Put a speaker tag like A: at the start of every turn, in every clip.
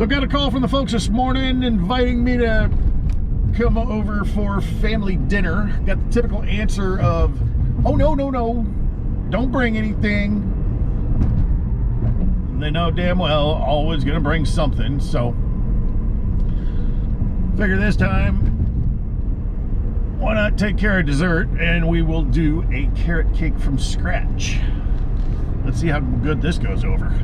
A: So got a call from the folks this morning inviting me to come over for family dinner. Got the typical answer of, oh, no, don't bring anything. And they know damn well always gonna bring something, so figure this time, why not take care of dessert, and we will do a carrot cake from scratch. Let's see how good this goes over.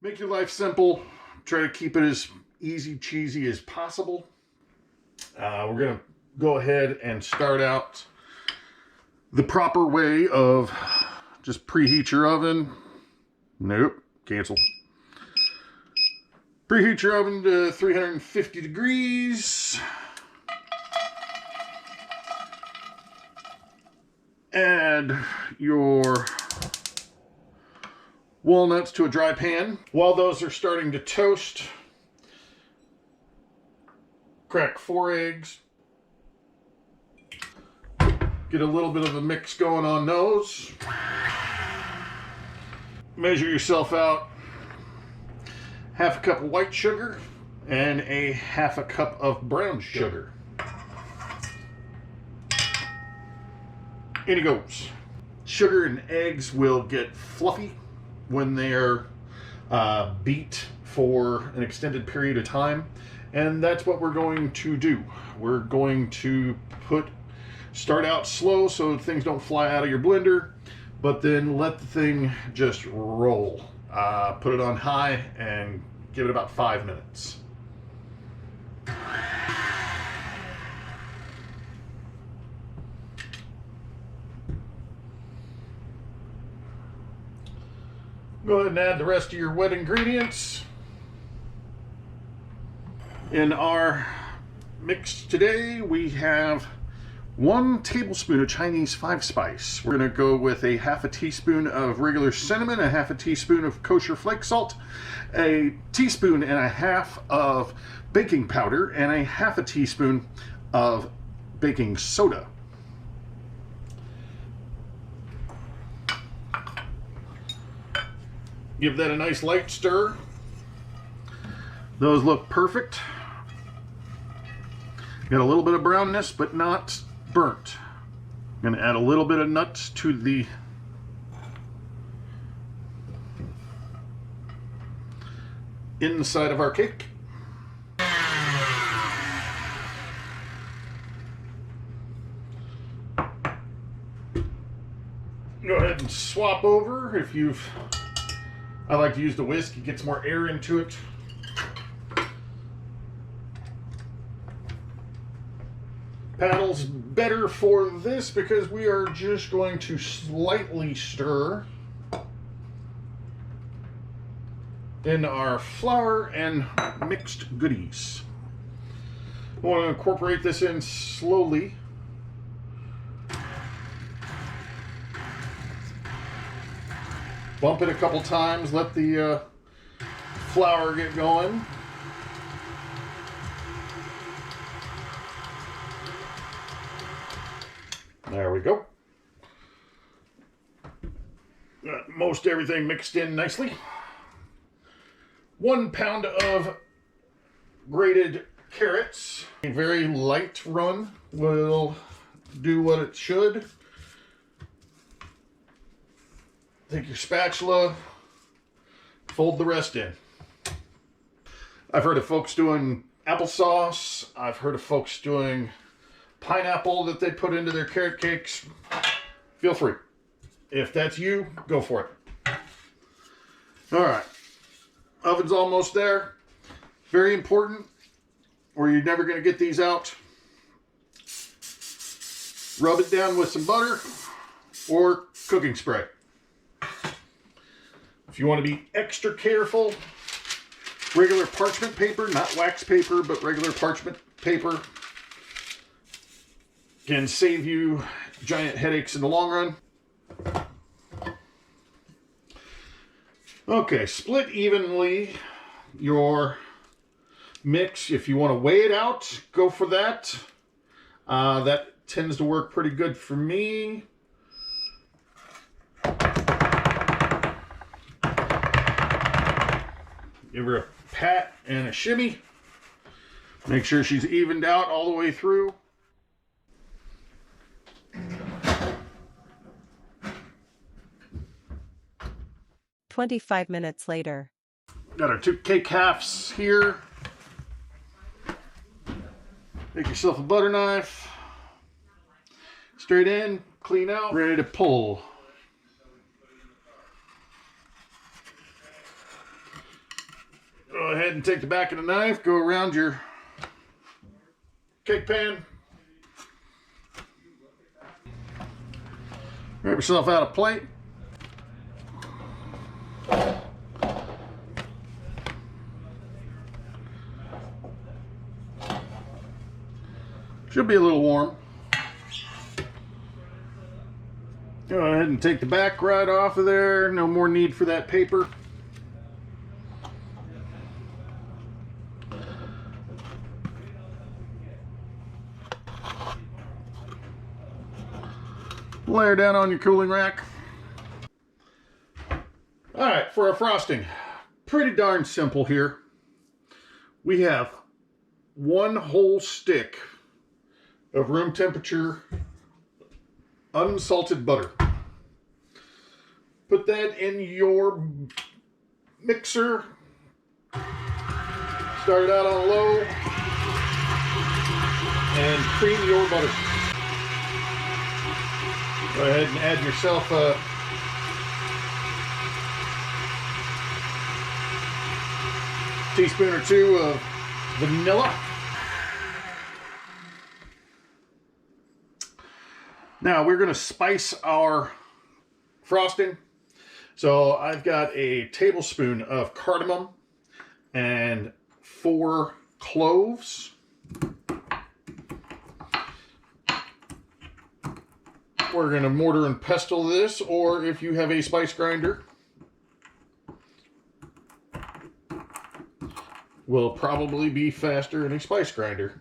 A: Make your life simple. Try to keep it as easy cheesy as possible. We're gonna go ahead and start out the proper way of just preheat your oven. Nope, cancel. Preheat your oven to 350 degrees. Add your walnuts to a dry pan. While those are starting to toast, crack 4 eggs. Get a little bit of a mix going on those. Measure yourself out half a cup of white sugar and a half a cup of brown sugar. In it goes. Sugar and eggs will get fluffy when they're beat for an extended period of time, and that's what we're going to do. We're going to start out slow so things don't fly out of your blender, but then let the thing just roll. Put it on high and give it about 5 minutes. Go ahead and add the rest of your wet ingredients. In our mix today, we have 1 tablespoon of Chinese 5-spice. We're going to go with a half a teaspoon of regular cinnamon, a half a teaspoon of kosher flake salt, a teaspoon and a half of baking powder, and a half a teaspoon of baking soda. Give that a nice light stir. Those look perfect. Got a little bit of brownness, but not burnt. I'm going to add a little bit of nuts to the inside of our cake. Go ahead and swap over. I like to use the whisk, it gets more air into it. Paddle's better for this because we are just going to slightly stir in our flour and mixed goodies. I want to incorporate this in slowly. Bump it a couple times, let the flour get going. There we go. Got most everything mixed in nicely. 1 pound of grated carrots. A very light run will do what it should. Take your spatula, fold the rest in. I've heard of folks doing applesauce. I've heard of folks doing pineapple that they put into their carrot cakes. Feel free. If that's you, go for it. All right. Oven's almost there. Very important, or you're never going to get these out. Rub it down with some butter or cooking spray. If you want to be extra careful, regular parchment paper, not wax paper, but regular parchment paper, can save you giant headaches in the long run. Okay, split evenly your mix. If you want to weigh it out, go for that. That tends to work pretty good for me. Give her a pat and a shimmy. Make sure she's evened out all the way through.
B: "25 minutes later.
A: Got our 2 cake halves here. Make yourself a butter knife. Straight in, clean out, ready to pull. Go ahead and take the back of the knife, go around your cake pan. Grab yourself out a plate. Should be a little warm. Go ahead and take the back right off of there. No more need for that paper. Layer down on your cooling rack. All right, for our frosting, pretty darn simple here. We have 1 whole stick of room temperature unsalted butter. Put that in your mixer. Start it out on low and cream your butter. Go ahead and add yourself a teaspoon or 2 of vanilla. Now we're going to spice our frosting. So I've got a tablespoon of cardamom and 4 cloves. We're going to mortar and pestle this, or if you have a spice grinder, will probably be faster in a spice grinder.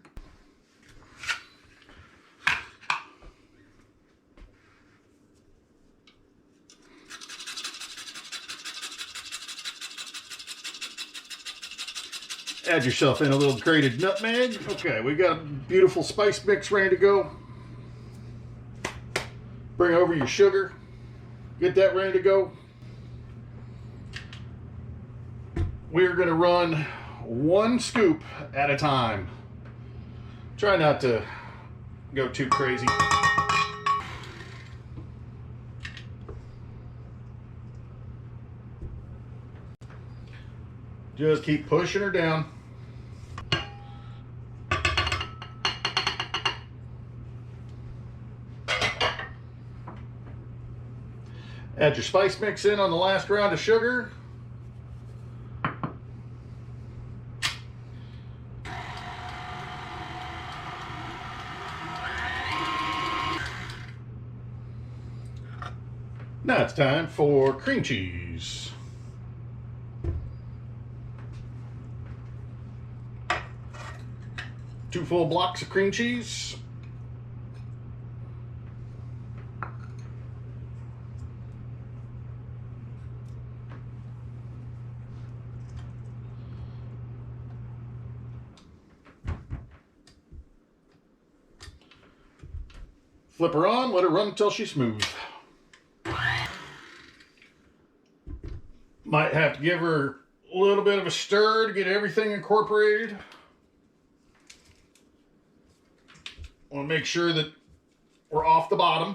A: Add yourself in a little grated nutmeg. Okay, we got a beautiful spice mix ready to go. Bring over your sugar. Get that ready to go. We're going to run 1 scoop at a time. Try not to go too crazy. Just keep pushing her down. Add your spice mix in on the last round of sugar. Now it's time for cream cheese. Two full blocks of cream cheese. Flip her on, let her run until she's smooth. Might have to give her a little bit of a stir to get everything incorporated. Want to make sure that we're off the bottom.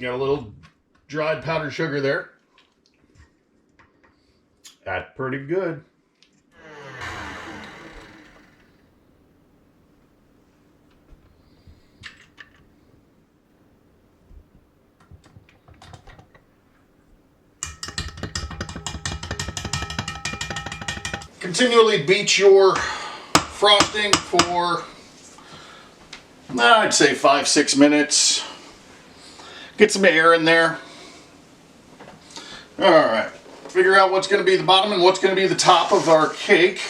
A: Got a little dried powdered sugar there. That's pretty good. Continually beat your frosting for, I'd say 5-6 minutes. Get some air in there. All right, figure out what's going to be the bottom and what's going to be the top of our cake.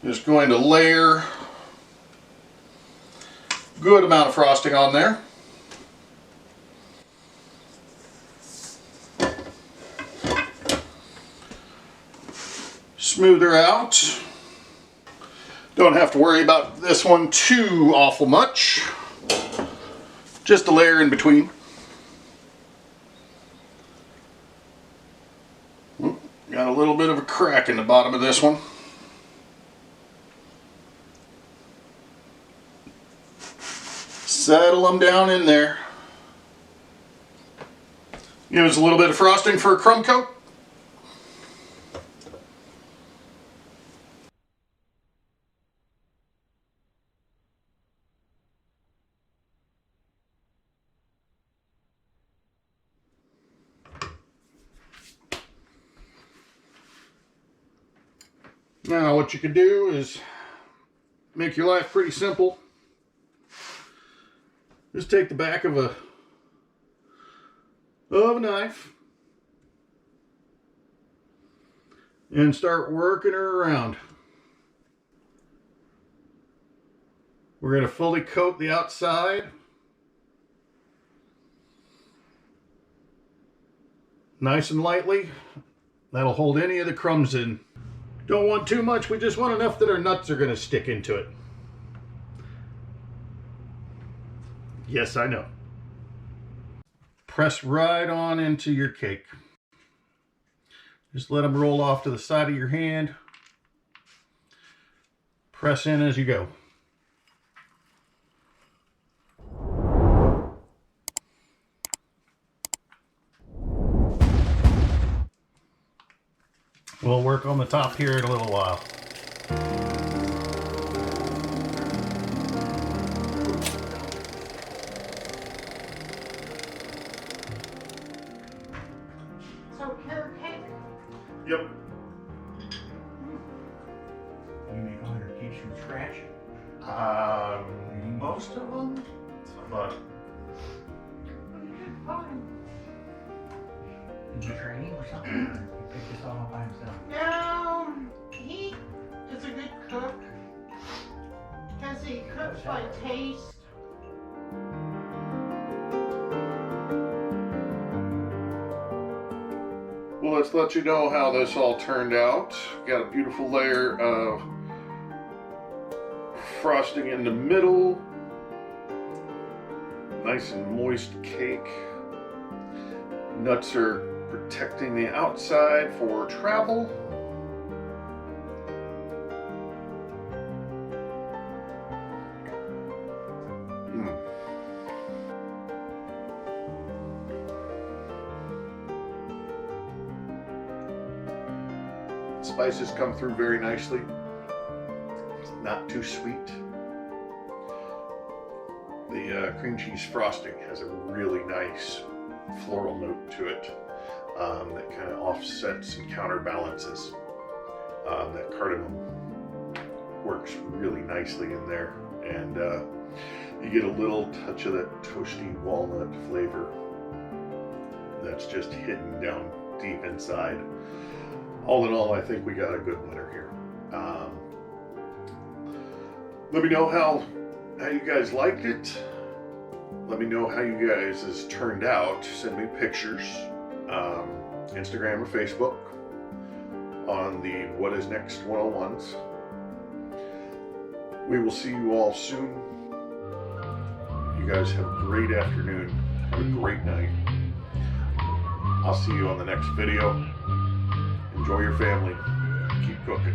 A: Just going to layer a good amount of frosting on there. Smooth her out. Don't have to worry about this one too awful much. Just a layer in between. Got a little bit of a crack in the bottom of this one. Settle them down in there. Give us a little bit of frosting for a crumb coat. Now what you can do is make your life pretty simple. Just take the back of a knife and start working her around. We're going to fully coat the outside. Nice and lightly. That'll hold any of the crumbs in. Don't want too much, we just want enough that our nuts are going to stick into it. Yes, I know. Press right on into your cake. Just let them roll off to the side of your hand. Press in as you go. We'll work on the top here in a little while.
B: So carrot cake?
A: Yep.
B: You make all your cakes from scratch?
A: Most of them, but
B: Did you train or something? Or you picked this all up by himself?
C: No, he is a good cook because he cooks by taste.
A: well, let's let you know how this all turned out. Got a beautiful layer of frosting in the middle. Nice and moist cake. Nuts are protecting the outside for travel. Spices come through very nicely. It's not too sweet. The cream cheese frosting has a really nice floral note to it that kind of offsets and counterbalances. That cardamom works really nicely in there, and you get a little touch of that toasty walnut flavor that's just hidden down deep inside. All in all, I think we got a good winner here. Let me know how you guys liked it. Let me know how you guys has turned out. Send me pictures, Instagram or Facebook, on the What Is Next 101s. We will see you all soon. You guys have a great afternoon. Have a great night. I'll see you on the next video. Enjoy your family. Keep cooking.